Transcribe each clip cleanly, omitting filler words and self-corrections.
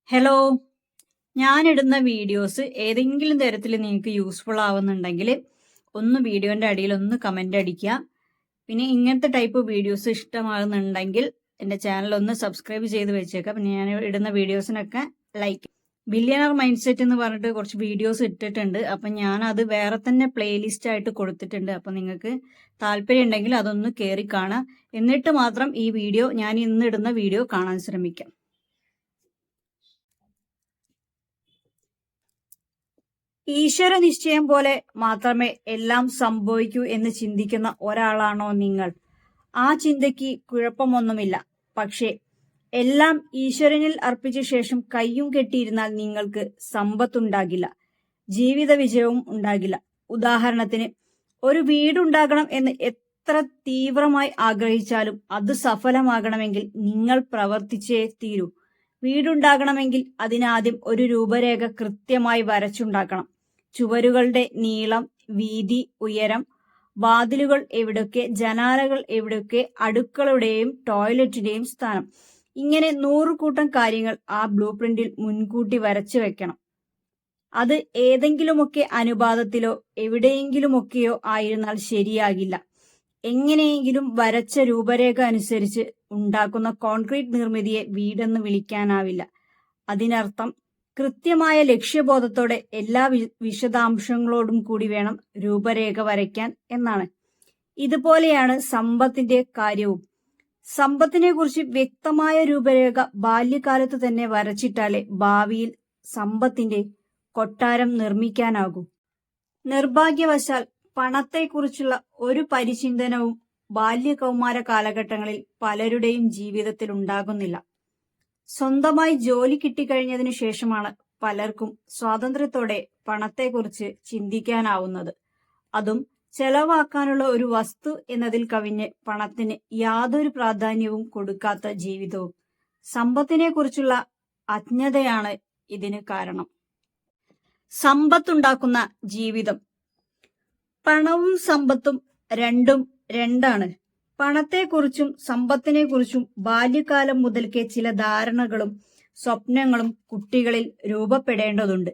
Hello, ഞാനിടുന്ന videos ഏതെങ്കിലും തരത്തിൽ നിങ്ങൾക്ക് യൂസ്ഫുൾ ആവുന്നുണ്ടെങ്കിൽ ഒന്ന് വീഡിയോൻ്റെ അടിയിൽ ഒന്ന് കമൻ്റ് അടിക്കുക. പിന്നെ ഇങ്ങനത്തെ ടൈപ്പ് വീഡിയോസ് ഇഷ്ടമാകുന്നുണ്ടെങ്കിൽ എൻ്റെ ചാനൽ ഒന്ന് സബ്സ്ക്രൈബ് ചെയ്ത് വെച്ചേക്കാം. പിന്നെ ഞാൻ ഇടുന്ന വീഡിയോസിനൊക്കെ ലൈക്ക്. ബില്യണർ മൈൻഡ് സെറ്റ് എന്ന് പറഞ്ഞിട്ട് കുറച്ച് വീഡിയോസ് ഇട്ടിട്ടുണ്ട്. അപ്പം ഞാനത് വേറെ തന്നെ പ്ലേലിസ്റ്റ് ആയിട്ട് കൊടുത്തിട്ടുണ്ട്. അപ്പം നിങ്ങൾക്ക് താല്പര്യം ഉണ്ടെങ്കിൽ അതൊന്ന് കയറി കാണാം. എന്നിട്ട് മാത്രം ഈ വീഡിയോ, ഞാൻ ഇന്ന് ഇടുന്ന വീഡിയോ കാണാൻ ശ്രമിക്കാം. ഈശ്വര നിശ്ചയം പോലെ മാത്രമേ എല്ലാം സംഭവിക്കൂ എന്ന് ചിന്തിക്കുന്ന ഒരാളാണോ നിങ്ങൾ? ആ ചിന്തയ്ക്ക് കുഴപ്പമൊന്നുമില്ല. പക്ഷേ എല്ലാം ഈശ്വരനിൽ അർപ്പിച്ച ശേഷം കയ്യും കെട്ടിയിരുന്നാൽ നിങ്ങൾക്ക് സമ്പത്തുണ്ടാകില്ല, ജീവിത വിജയവും ഉണ്ടാകില്ല. ഉദാഹരണത്തിന്, ഒരു വീടുണ്ടാകണം എന്ന് എത്ര തീവ്രമായി ആഗ്രഹിച്ചാലും അത് സഫലമാകണമെങ്കിൽ നിങ്ങൾ പ്രവർത്തിച്ചേ തീരൂ. വീടുണ്ടാകണമെങ്കിൽ അതിനാദ്യം ഒരു രൂപരേഖ കൃത്യമായി വരച്ചുണ്ടാക്കണം. ചുവരുകളുടെ നീളം, വീതി, ഉയരം, വാതിലുകൾ എവിടൊക്കെ, ജനാലകൾ എവിടൊക്കെ, അടുക്കളയുടെയും ടോയ്ലറ്റിന്റെയും സ്ഥാനം, ഇങ്ങനെ 100 കൂട്ടം കാര്യങ്ങൾ ആ ബ്ലൂ പ്രിന്റിൽ മുൻകൂട്ടി വരച്ചു വെക്കണം. അത് ഏതെങ്കിലുമൊക്കെ അനുപാതത്തിലോ എവിടെയെങ്കിലുമൊക്കെയോ ആയിരുന്നാൽ ശരിയാകില്ല. എങ്ങനെയെങ്കിലും വരച്ച രൂപരേഖ അനുസരിച്ച് ഉണ്ടാക്കുന്ന കോൺക്രീറ്റ് നിർമ്മിതിയെ വീടെന്ന് വിളിക്കാനാവില്ല. അതിനർത്ഥം കൃത്യമായ ലക്ഷ്യബോധത്തോടെ എല്ലാ വിശദാംശങ്ങളോടും കൂടി വേണം രൂപരേഖ വരയ്ക്കാൻ എന്നാണ്. ഇതുപോലെയാണ് സമ്പത്തിന്റെ കാര്യവും. സമ്പത്തിനെ കുറിച്ച് വ്യക്തമായ രൂപരേഖ ബാല്യകാലത്ത് തന്നെ വരച്ചിട്ടാലേ ഭാവിയിൽ സമ്പത്തിന്റെ കൊട്ടാരം നിർമ്മിക്കാനാകൂ. നിർഭാഗ്യവശാൽ പണത്തെക്കുറിച്ചുള്ള ഒരു പരിചിന്തനവും ബാല്യകൗമാര കാലഘട്ടങ്ങളിൽ പലരുടെയും ജീവിതത്തിൽ ഉണ്ടാകുന്നില്ല. സ്വന്തമായി ജോലി കിട്ടിക്കഴിഞ്ഞതിനു ശേഷമാണ് പലർക്കും സ്വാതന്ത്ര്യത്തോടെ പണത്തെക്കുറിച്ച് ചിന്തിക്കാനാവുന്നത്. അതും ചെലവാക്കാനുള്ള ഒരു വസ്തു എന്നതിൽ കവിഞ്ഞ് പണത്തിന് യാതൊരു പ്രാധാന്യവും കൊടുക്കാത്ത ജീവിതവും. സമ്പത്തിനെ കുറിച്ചുള്ള അജ്ഞതയാണ് ഇതിന് കാരണം. സമ്പത്തുണ്ടാക്കുന്ന ജീവിതം. പണവും സമ്പത്തും രണ്ടും രണ്ടാണ്. പണത്തെക്കുറിച്ചും സമ്പത്തിനെക്കുറിച്ചും ബാല്യകാലം മുതൽക്കേ ചില ധാരണകളും സ്വപ്നങ്ങളും കുട്ടികളിൽ രൂപപ്പെടേണ്ടതുണ്ട്.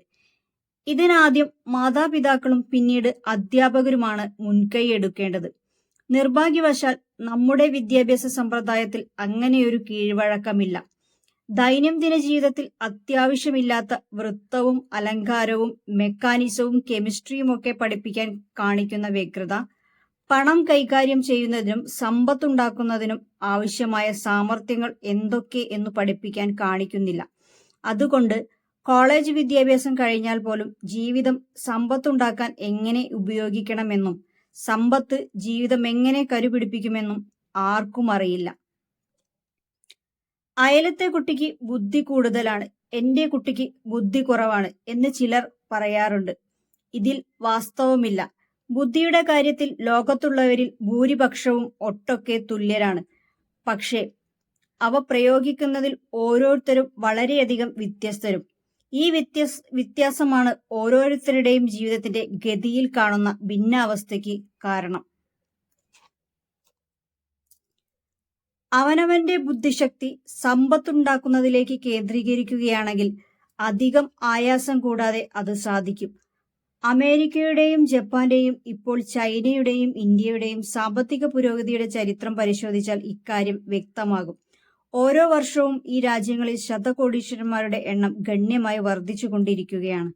ഇതിനാദ്യം മാതാപിതാക്കളും പിന്നീട് അധ്യാപകരുമാണ് മുൻകൈ എടുക്കേണ്ടത്. നിർഭാഗ്യവശാൽ നമ്മുടെ വിദ്യാഭ്യാസ സമ്പ്രദായത്തിൽ അങ്ങനെയൊരു കീഴ്വഴക്കമില്ല. ദൈനംദിന ജീവിതത്തിൽ അത്യാവശ്യമില്ലാത്ത വൃത്തവും അലങ്കാരവും മെക്കാനിസവും കെമിസ്ട്രിയുമൊക്കെ പഠിപ്പിക്കാൻ കാണിക്കുന്ന വ്യഗ്രത, പണം കൈകാര്യം ചെയ്യുന്നതിനും സമ്പത്തുണ്ടാക്കുന്നതിനും ആവശ്യമായ സാമർഥ്യങ്ങൾ എന്തൊക്കെ എന്ന് പഠിപ്പിക്കാൻ കാണിക്കുന്നില്ല. അതുകൊണ്ട് കോളേജ് വിദ്യാഭ്യാസം കഴിഞ്ഞാൽ പോലും ജീവിതം സമ്പത്തുണ്ടാക്കാൻ എങ്ങനെ ഉപയോഗിക്കണമെന്നും സമ്പത്ത് ജീവിതം എങ്ങനെ കരുപിടിപ്പിക്കുമെന്നും ആർക്കും അറിയില്ല. അയലത്തെ കുട്ടിക്ക് ബുദ്ധി കൂടുതലാണ്, എന്റെ കുട്ടിക്ക് ബുദ്ധി കുറവാണ് എന്ന് ചിലർ പറയാറുണ്ട്. ഇതിൽ വാസ്തവമില്ല. ബുദ്ധിയുടെ കാര്യത്തിൽ ലോകത്തുള്ളവരിൽ ഭൂരിപക്ഷവും ഒട്ടൊക്കെ തുല്യരാണ്. പക്ഷേ അവ പ്രയോഗിക്കുന്നതിൽ ഓരോരുത്തരും വളരെയധികം വ്യത്യസ്തരും. ഈ വ്യത്യാസമാണ് ഓരോരുത്തരുടെയും ജീവിതത്തിന്റെ ഗതിയിൽ കാണുന്ന ഭിന്നാവസ്ഥയ്ക്ക് കാരണം. അവനവന്റെ ബുദ്ധിശക്തി സമ്പത്തുണ്ടാക്കുന്നതിലേക്ക് കേന്ദ്രീകരിക്കുകയാണെങ്കിൽ അധികം ആയാസം കൂടാതെ അത് സാധിക്കും. അമേരിക്കയുടെയും ജപ്പാന്റെയും ഇപ്പോൾ ചൈനയുടെയും ഇന്ത്യയുടെയും സാമ്പത്തിക പുരോഗതിയുടെ ചരിത്രം പരിശോധിച്ചാൽ ഇക്കാര്യം വ്യക്തമാകും. ഓരോ വർഷവും ഈ രാജ്യങ്ങളിൽ ശതകോടീശ്വരന്മാരുടെ എണ്ണം ഗണ്യമായി വർദ്ധിച്ചുകൊണ്ടിരിക്കുകയാണ്.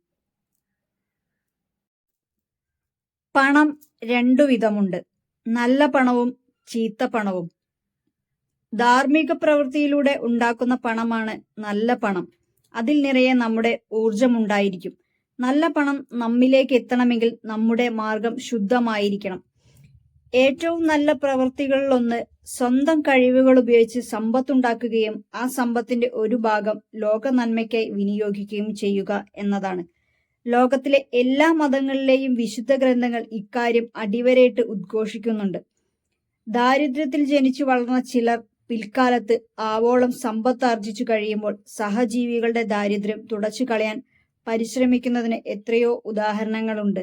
പണം രണ്ടു വിധമുണ്ട്, നല്ല പണവും ചീത്ത പണവും. ധാർമ്മിക പ്രവൃത്തിയിലൂടെ ഉണ്ടാക്കുന്ന പണമാണ് നല്ല പണം. അതിൽ നിറയെ നമ്മുടെ ഊർജമുണ്ടായിരിക്കും. നല്ല പണം നമ്മിലേക്ക് എത്തണമെങ്കിൽ നമ്മുടെ മാർഗം ശുദ്ധമായിരിക്കണം. ഏറ്റവും നല്ല പ്രവൃത്തികളിലൊന്ന് സ്വന്തം കഴിവുകൾ ഉപയോഗിച്ച് സമ്പത്തുണ്ടാക്കുകയും ആ സമ്പത്തിന്റെ ഒരു ഭാഗം ലോക നന്മയ്ക്കായി വിനിയോഗിക്കുകയും ചെയ്യുക എന്നതാണ്. ലോകത്തിലെ എല്ലാ മതങ്ങളിലെയും വിശുദ്ധ ഗ്രന്ഥങ്ങൾ ഇക്കാര്യം അടിവരയിട്ട് ഉദ്ഘോഷിക്കുന്നുണ്ട്. ദാരിദ്ര്യത്തിൽ ജനിച്ചു വളർന്ന ചിലർ പിൽക്കാലത്ത് ആവോളം സമ്പത്ത് ആർജിച്ചു കഴിയുമ്പോൾ സഹജീവികളുടെ ദാരിദ്ര്യം തുടച്ചു കളയാൻ പരിശ്രമിക്കുന്നതിന് എത്രയോ ഉദാഹരണങ്ങളുണ്ട്.